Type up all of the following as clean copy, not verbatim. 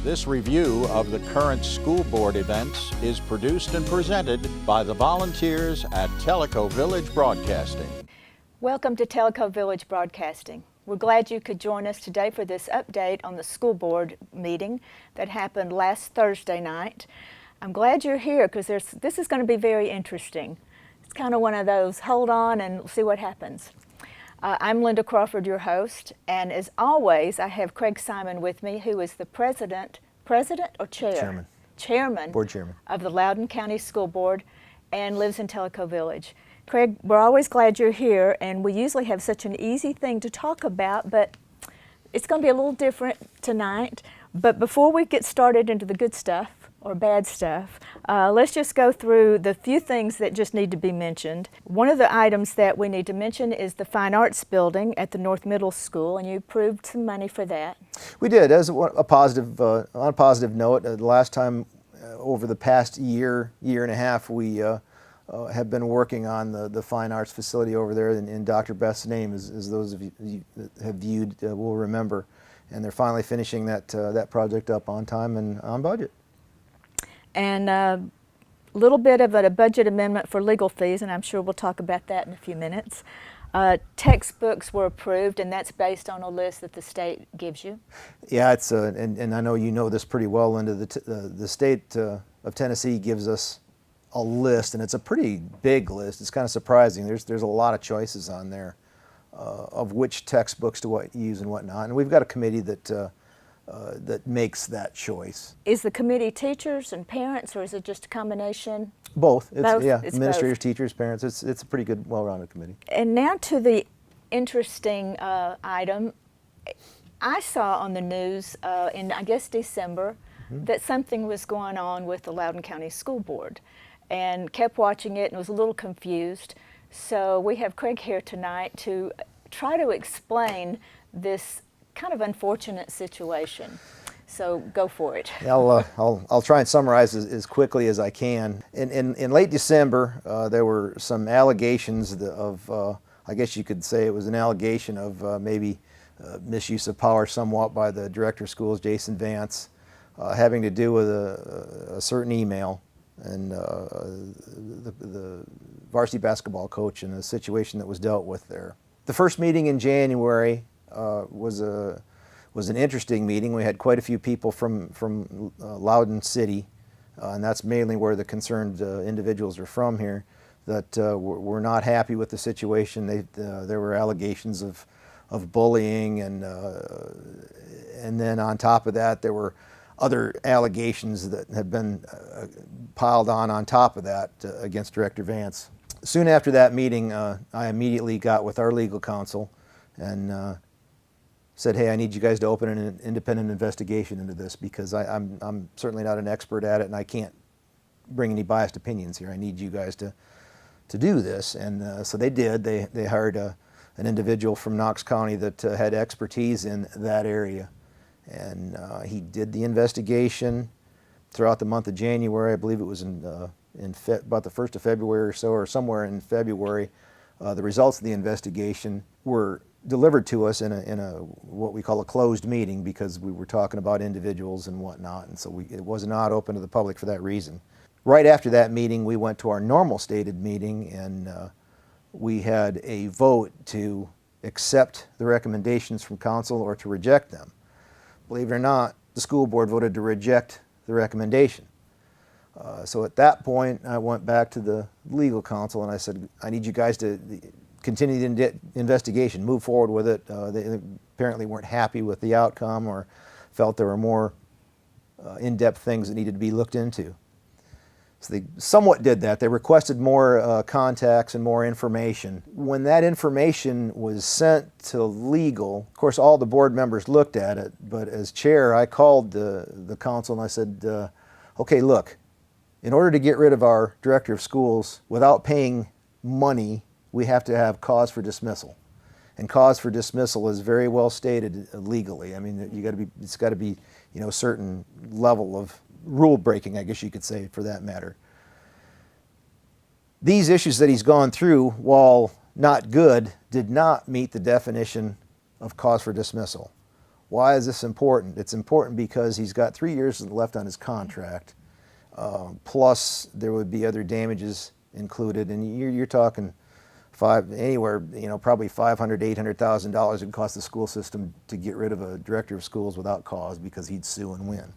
This review of the current school board events is produced and presented by the volunteers at Tellico Village Broadcasting. Welcome to Tellico Village Broadcasting. We're glad you could join us today for this update on the school board meeting that happened last Thursday night. I'm glad you're here because this is going to be very interesting. It's kind of one of those hold on and see what happens. I'm Linda Crawford, your host, and as always, I have Craig Simon with me, who is the president or chair? Chairman. Board chairman. Of the Loudon County School Board and lives in Tellico Village. Craig, we're always glad you're here, and we usually have such an easy thing to talk about, but it's going to be a little different tonight. But before we get started into the good stuff, or bad stuff, let's just go through the few things that just need to be mentioned. One of the items that we need to mention is the Fine Arts Building at the North Middle School, and you approved some money for that. We did. As a positive, on a positive note, the last time over the past year and a half, we have been working on the Fine Arts facility over there in Dr. Beth's name, as those of you that have viewed will remember. And they're finally finishing that project up on time and on budget. And a little bit of a budget amendment for legal fees, and I'm sure we'll talk about that in a few minutes. Textbooks were approved, and that's based on a list that the state gives you. Yeah, it's and I know you know this pretty well, Linda. The state of Tennessee gives us a list, and it's a pretty big list. It's kind of surprising. There's a lot of choices on there of which textbooks to use and whatnot. And we've got a committee that makes that choice. Is the committee teachers and parents, or is it just a combination? Both. Both? Yeah, It's administrators, both. teachers, parents. It's a pretty good, well-rounded committee. And now to the interesting item. I saw on the news in, I guess, December, that something was going on with the Loudon County School Board, and kept watching it and was a little confused. So we have Craig here tonight to try to explain this kind of unfortunate situation. So go for it. I'll try and summarize as quickly as I can. In late December, there were some allegations of, I guess you could say it was an allegation of maybe misuse of power somewhat by the director of schools, Jason Vance, having to do with a certain email and the varsity basketball coach and the situation that was dealt with there. The first meeting in January was an interesting meeting. We had quite a few people from Loudon City, and that's mainly where the concerned individuals are from here, that were not happy with the situation. There were allegations of bullying, and then on top of that, there were other allegations that have been piled on top of that against Director Vance. Soon after that meeting, I immediately got with our legal counsel and said, hey, I need you guys to open an independent investigation into this, because I'm certainly not an expert at it, and I can't bring any biased opinions here. I need you guys to do this. And so they did. They hired an individual from Knox County that had expertise in that area. And he did the investigation throughout the month of January. I believe it was about the 1st of February or so, or somewhere in February. The results of the investigation were delivered to us in a what we call a closed meeting, because we were talking about individuals and whatnot, and so it was not open to the public for that reason. Right after that meeting, we went to our normal stated meeting, and we had a vote to accept the recommendations from council or to reject them. Believe it or not, the school board voted to reject the recommendation. So at that point, I went back to the legal counsel and I said, I need you guys to continue the investigation, move forward with it. They apparently weren't happy with the outcome, or felt there were more in-depth things that needed to be looked into. So they somewhat did that. They requested more contacts and more information. When that information was sent to legal, of course all the board members looked at it, but as chair I called the council and I said, okay, look, in order to get rid of our director of schools without paying money, we have to have cause for dismissal. And cause for dismissal is very well stated legally. I mean, it's got to be, a certain level of rule breaking, I guess you could say, for that matter. These issues that he's gone through, while not good, did not meet the definition of cause for dismissal. Why is this important? It's important because he's got 3 years left on his contract, plus there would be other damages included, and you're talking anywhere, probably $500,000 to $800,000 it would cost the school system to get rid of a director of schools without cause because he'd sue and win.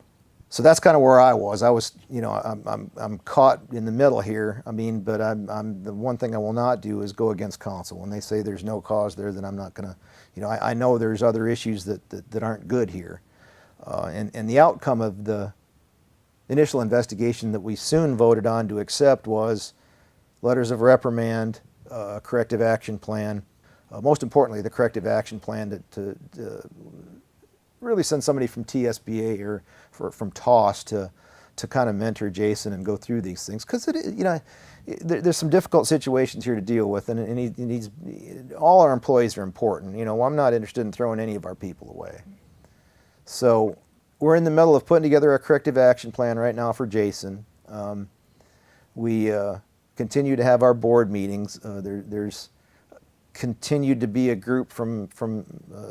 So that's kind of where I was. I'm caught in the middle here. But I'm the one thing I will not do is go against counsel. When they say there's no cause there, then I'm not going to. I know there's other issues that aren't good here, and the outcome of the initial investigation that we soon voted on to accept was letters of reprimand, a corrective action plan. Most importantly, the corrective action plan to really send somebody from TSBA or from TOSS to kind of mentor Jason and go through these things, because there's some difficult situations here to deal with, and all our employees are important. I'm not interested in throwing any of our people away. So we're in the middle of putting together a corrective action plan right now for Jason. We continue to have our board meetings. There's continued to be a group from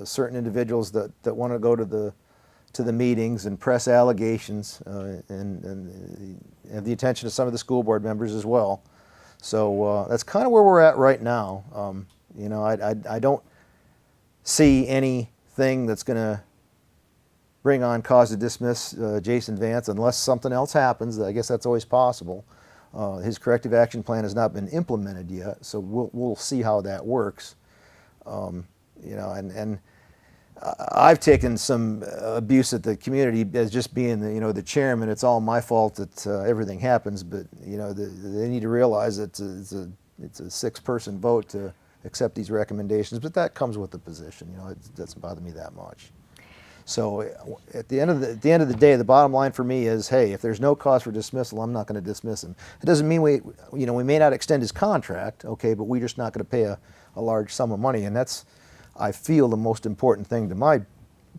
certain individuals that want to go to the meetings and press allegations and have the attention of some of the school board members as well. So that's kind of where we're at right now. I don't see anything that's going to bring on cause to dismiss Jason Vance unless something else happens. I guess that's always possible. His corrective action plan has not been implemented yet, so we'll see how that works. And I've taken some abuse at the community as just being the chairman. It's all my fault that everything happens, but they need to realize that it's a 6-person vote to accept these recommendations. But that comes with the position. It doesn't bother me that much. So at the end of the day, the bottom line for me is, hey, if there's no cause for dismissal, I'm not going to dismiss him. It doesn't mean we may not extend his contract, okay, but we're just not going to pay a large sum of money, and that's, I feel, the most important thing to my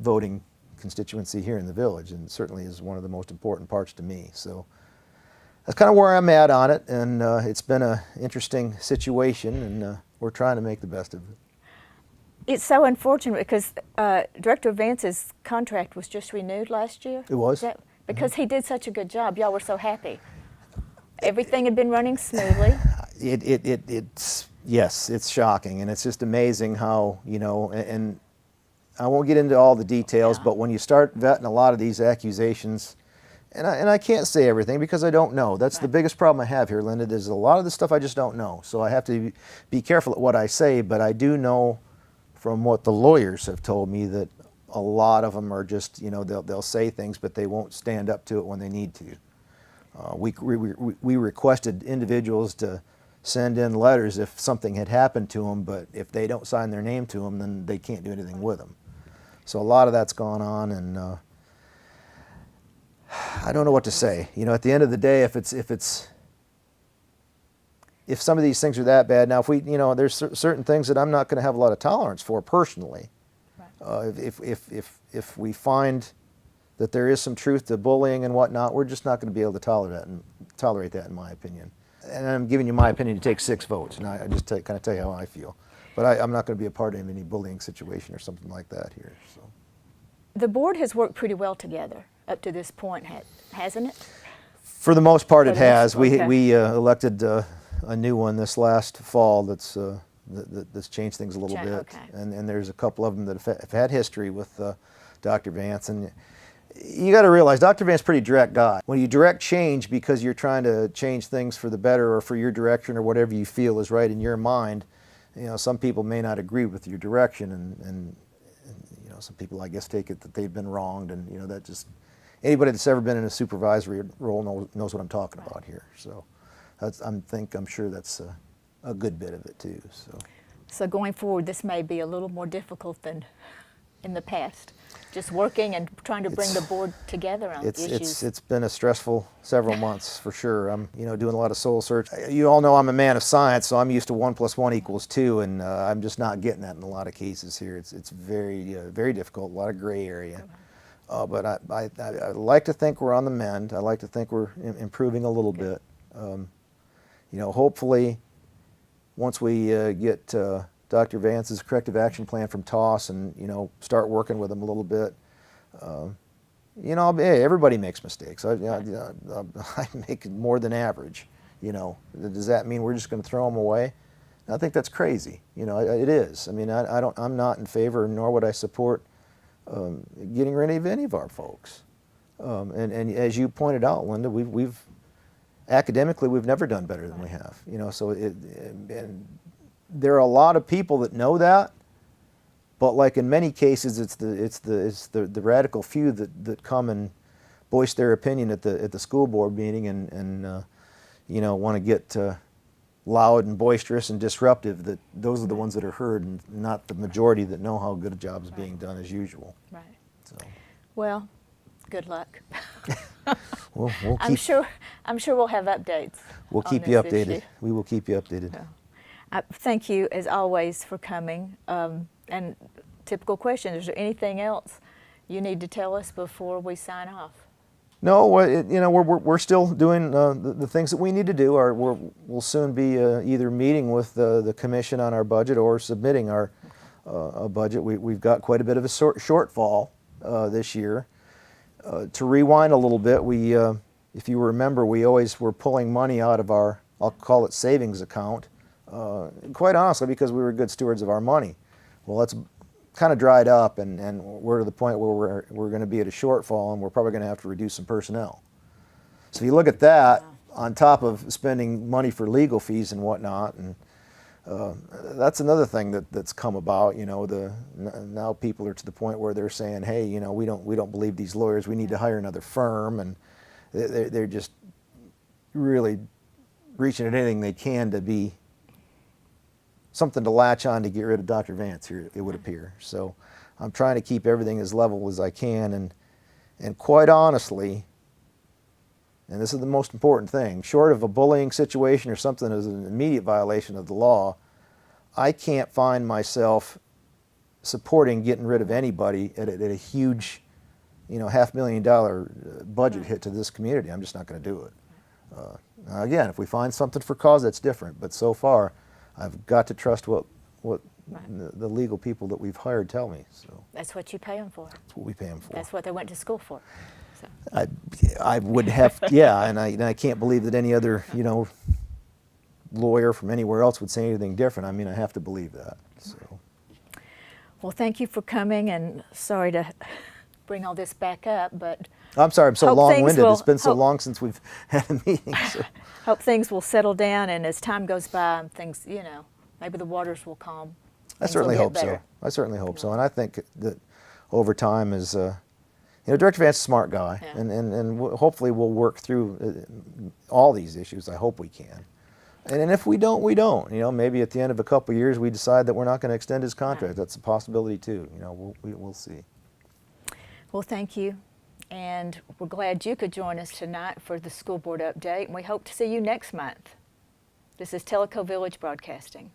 voting constituency here in the village, and certainly is one of the most important parts to me. So that's kind of where I'm at on it, and it's been an interesting situation, and we're trying to make the best of it. It's so unfortunate because Director Vance's contract was just renewed last year. It was? Because he did such a good job. Y'all were so happy. Everything had been running smoothly. Yes, it's shocking, and it's just amazing how, and I won't get into all the details, but when you start vetting a lot of these accusations, and I can't say everything because I don't know. That's the biggest problem I have here, Linda. There's a lot of the stuff I just don't know. So I have to be careful at what I say, but I do know from what the lawyers have told me that a lot of them are just, they'll say things, but they won't stand up to it when they need to. We requested individuals to send in letters if something had happened to them, but if they don't sign their name to them, then they can't do anything with them. So a lot of that's gone on, and I don't know what to say. At the end of the day, if some of these things are that bad, now if there's certain things that I'm not going to have a lot of tolerance for personally. Right. If we find that there is some truth to bullying and whatnot, we're just not going to be able to tolerate that, in my opinion. And I'm giving you my opinion to take 6 votes, and I just kind of tell you how I feel. But I'm not going to be a part of any bullying situation or something like that here. So. The board has worked pretty well together up to this point, hasn't it? For the most part, it has. We elected a new one this last fall that's changed things a little bit. Okay. And there's a couple of them that have had history with Dr. Vance. And you got to realize Dr. Vance's a pretty direct guy. When you direct change because you're trying to change things for the better or for your direction or whatever you feel is right in your mind, some people may not agree with your direction, and some people, I guess, take it that they've been wronged, and that just, anybody that's ever been in a supervisory role knows what I'm talking about here. So I'm sure that's a good bit of it too. So going forward, this may be a little more difficult than in the past, just working and trying to bring the board together on issues. It's been a stressful several months for sure. I'm doing a lot of soul search. You all know I'm a man of science, so I'm used to 1 + 1 = 2, and I'm just not getting that in a lot of cases here. It's very very difficult, a lot of gray area. But I like to think we're on the mend. I like to think we're improving a little bit. Hopefully, once we get Dr. Vance's corrective action plan from TOSS and, you know, start working with them a little bit. You know, hey, everybody makes mistakes. I make more than average, you know. Does that mean we're just going to throw them away? I think that's crazy. You know, it is. I mean, I'm not in favor, nor would I support getting rid of any of our folks. And as you pointed out, Linda, we've academically we've never done better than we have. You know, so and there are a lot of people that know that, but like in many cases, it's the radical few that come and voice their opinion at the school board meeting and you know, want to get loud and boisterous and disruptive. That those are the ones that are heard, and not the majority that know how good a job is being done as usual. Right. So. Well, good luck. We'll keep, I'm sure we'll have updates. We'll on keep you this updated. issue. We will keep you updated. Thank you, as always, for coming. And typical question, is there anything else you need to tell us before we sign off? No, you know, we're still doing the things that we need to do. We'll soon be either meeting with the commission on our budget or submitting our budget. We've got quite a bit of a shortfall this year. To rewind a little bit, if you remember, we always were pulling money out of our, I'll call it savings account, quite honestly, because we were good stewards of our money. Well, that's kind of dried up, and we're to the point where we're going to be at a shortfall, and we're probably going to have to reduce some personnel. So if you look at that, on top of spending money for legal fees and whatnot, and that's another thing that's come about. You know, now people are to the point where they're saying, hey, you know, we don't believe these lawyers. We need to hire another firm, and they're just really reaching at anything they can to be something to latch on to get rid of Dr. Vance here, it would appear. So I'm trying to keep everything as level as I can, and quite honestly, and this is the most important thing, short of a bullying situation or something as an immediate violation of the law, I can't find myself supporting getting rid of anybody at a huge, you know, $500,000 budget hit to this community. I'm just not going to do it. Now again, if we find something for cause, that's different, but so far, I've got to trust what the legal people that we've hired tell me. So That's what you pay them for. that's what we pay them for. That's what they went to school for. So. I would have, yeah, and I can't believe that any other, you know, lawyer from anywhere else would say anything different. I mean, I have to believe that. So. Well, thank you for coming, and sorry to bring all this back up, but I'm sorry, I'm so hope long-winded. things It's been so will- long since we've had a meeting. So. hope things will settle down, and as time goes by, things, you know, maybe the waters will calm. I Things certainly will hope get so. better. I certainly hope so, and I think that over time is, you know, Director Vance is a smart guy, Yeah. and hopefully we'll work through all these issues. I hope we can, and if we don't, we don't. You know, maybe at the end of a couple of years we decide that we're not going to extend his contract. Right. That's a possibility too. You know, we'll see. Well, thank you, and we're glad you could join us tonight for the school board update, and we hope to see you next month. This is Tellico Village Broadcasting.